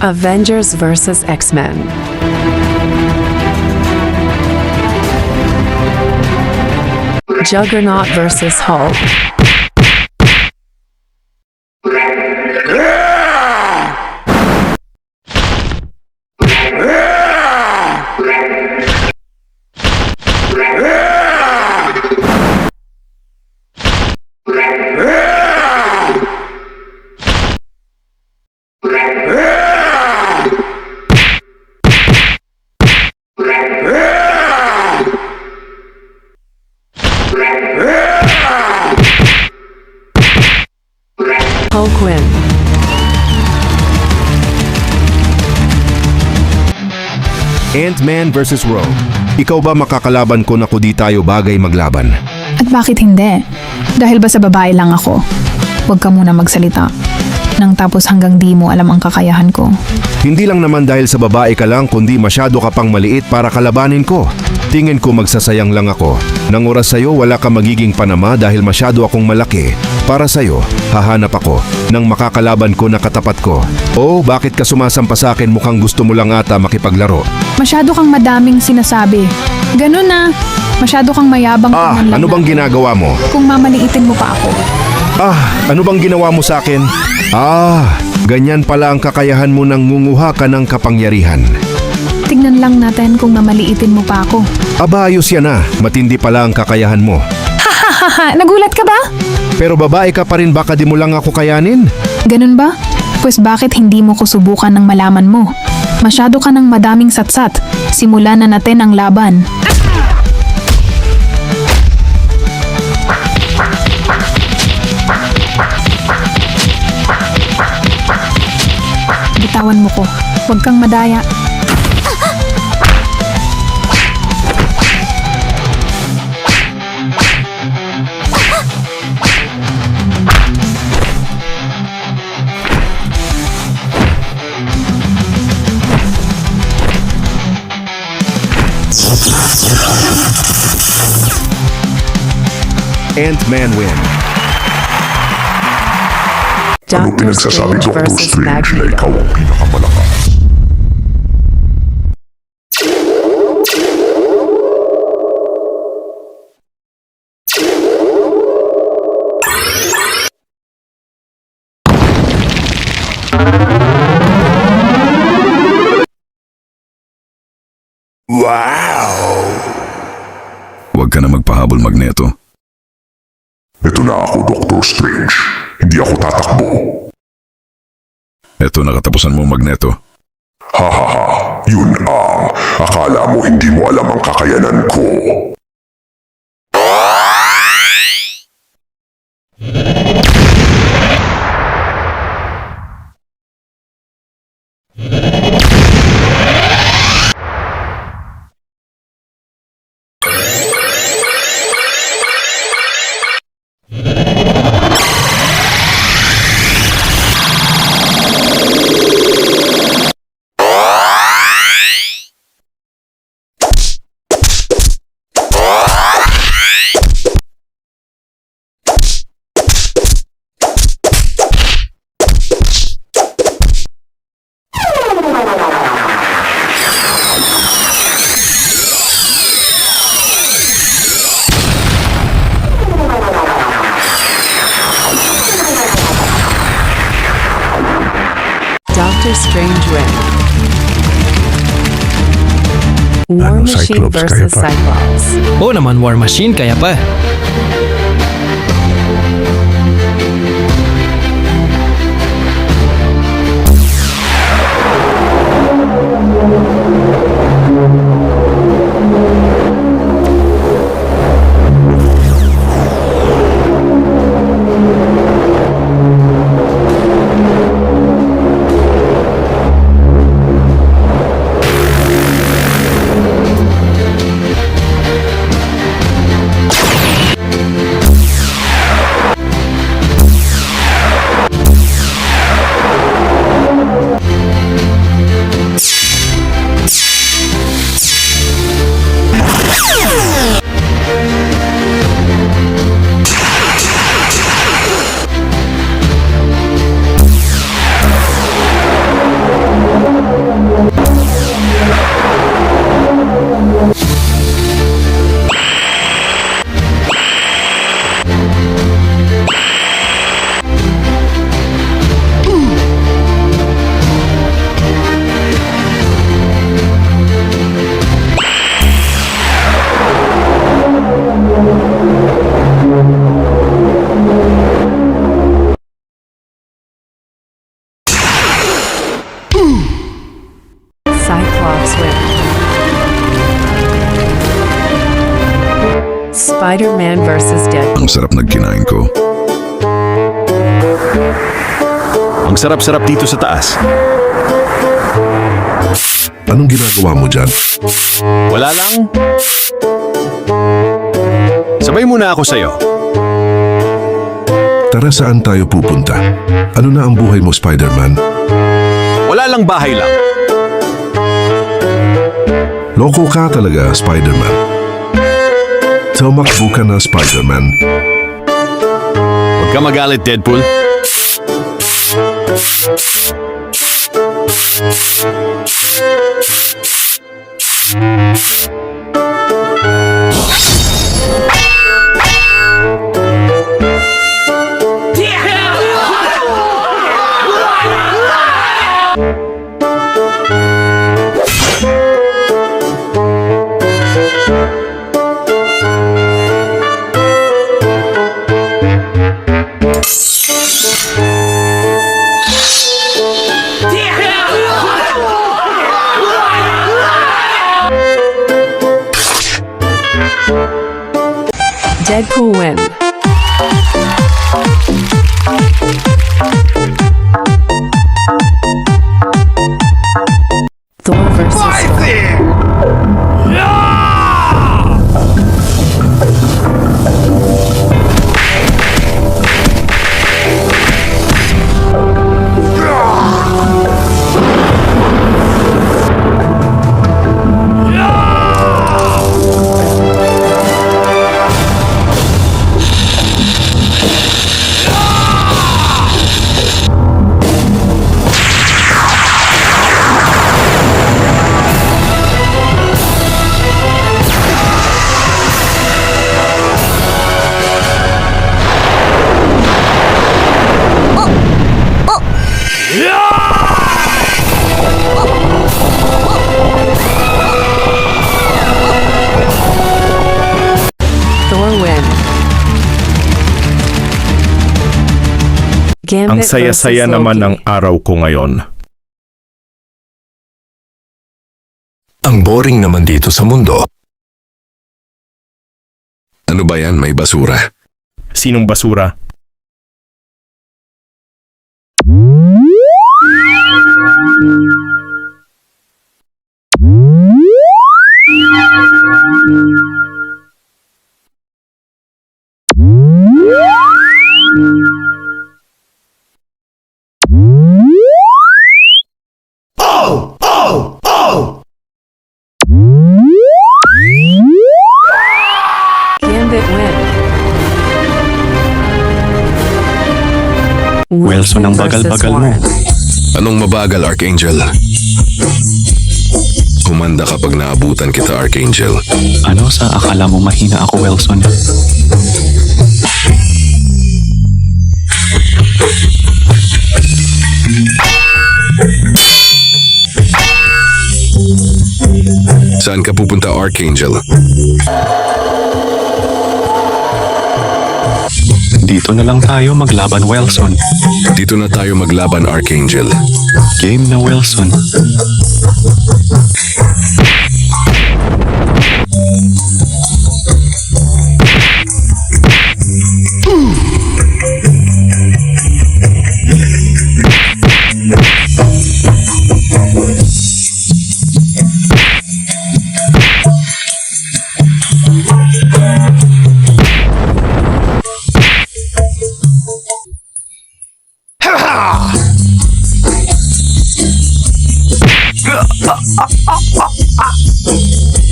Avengers vs. X-Men. Juggernaut vs. Hulk. Hulk win. Ant-Man vs. Rogue. Ikaw ba makakalaban ko na kung di tayo bagay maglaban? At bakit hindi? Dahil ba sa babae lang ako? Huwag ka muna magsalita. Nang tapos hanggang di mo alam ang kakayahan ko. Hindi lang naman dahil sa babae ka lang kundi masyado ka pang maliit para kalabanin ko. Tingin ko magsasayang lang ako. Nang oras sa'yo wala ka magiging panama dahil masyado akong malaki. Para sa'yo, hahanap ako nang makakalaban ko na katapat ko. Oh, bakit ka sumasampa sa akin mukhang gusto mo lang ata makipaglaro? Masyado kang madaming sinasabi. Ganun na. Masyado kang mayabang. Ano bang ginagawa mo? Kung mamaliitin mo pa ako. Ano bang ginawa mo sa akin? Ganyan pala ang kakayahan mo nang ngunguha ka ng kapangyarihan. Tignan lang natin kung mamaliitin mo pa ako. Ayos yan na. Matindi pala ang kakayahan mo. Hahaha, nagulat ka ba? Pero babae ka pa rin, baka di mo lang ako kayanin? Ganun ba? Pues bakit hindi mo ko subukan ng malaman mo? Masyado ka ng madaming satsat. Simulan na natin ang laban. Bitawan mo ko. Huwag kang madaya. Ant-Man win. Ano Doctor pinagsasabi, Strange Dr. vs. Strange, na Magneto. ikaw ang pinakamalakas? Huwag ka na magpahabol, Magneto. Ito na ako, Dr. Strange. Hindi ako tatakbo. Ito nakatapusan mo, Magneto. Yun ang akala mo hindi mo alam ang kakayanan ko. Doctor Strange win. War Ano, Machine Cyclops, kaya vs. pa? Cyclops. Oo naman, War Machine, kaya pa. Cyclops win. Spider-Man vs. Deadpool. Ang sarap nagkinain ko. Ang sarap-sarap dito sa taas. Anong ginagawa mo dyan? Wala lang. Sabay muna ako sa'yo. Tara, saan tayo pupunta? Ano na ang buhay mo, Spider-Man? Wala lang, bahay lang. Loko ka talaga, Spider-Man. Tumakbo ka na, Spider-Man. Huwag ka magalit, Deadpool. Deadpool win. Thor vs. Hulk. Thor win. Gambit Ang saya-saya versus naman Loki. ng araw ko ngayon. Ang boring naman dito sa mundo. Ano ba yan? May basura. Sinong basura? Gambit win. Wilson, ang bagal-bagal mo. Anong mabagal, Archangel? Humanda kapag naabutan kita, Archangel. Ano sa akala mo mahina ako, Wilson? Saan ka pupunta, Archangel? Dito na lang tayo maglaban, Wilson. Dito na tayo maglaban, Archangel. Game na, Wilson.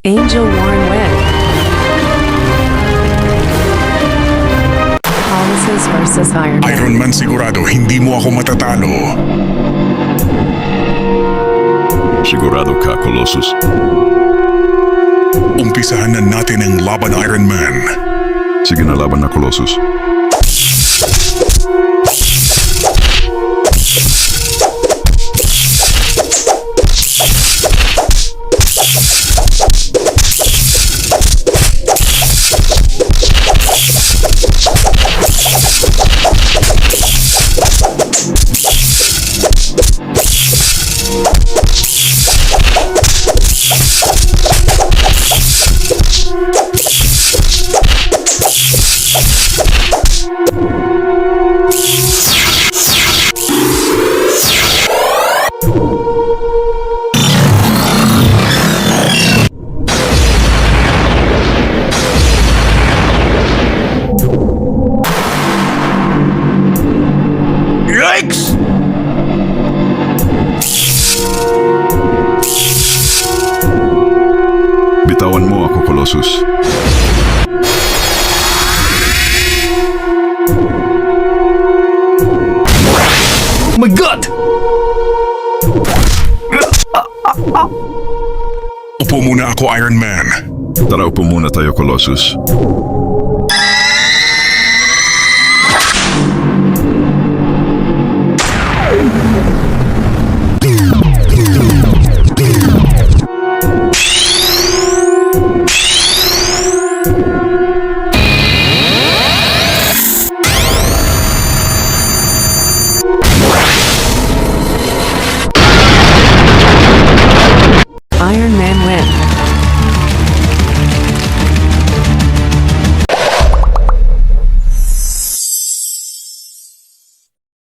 Angel Warren win. Hollises versus Iron Man. Iron Man, sigurado hindi mo ako matatalo. Sigurado ka, Colossus. Umpisahan na natin ang laban, Iron Man. Sige na, laban na, Colossus. Colossus. My God! Upo muna ako, Iron Man. Tara, upo muna tayo, Colossus. Iron Man win.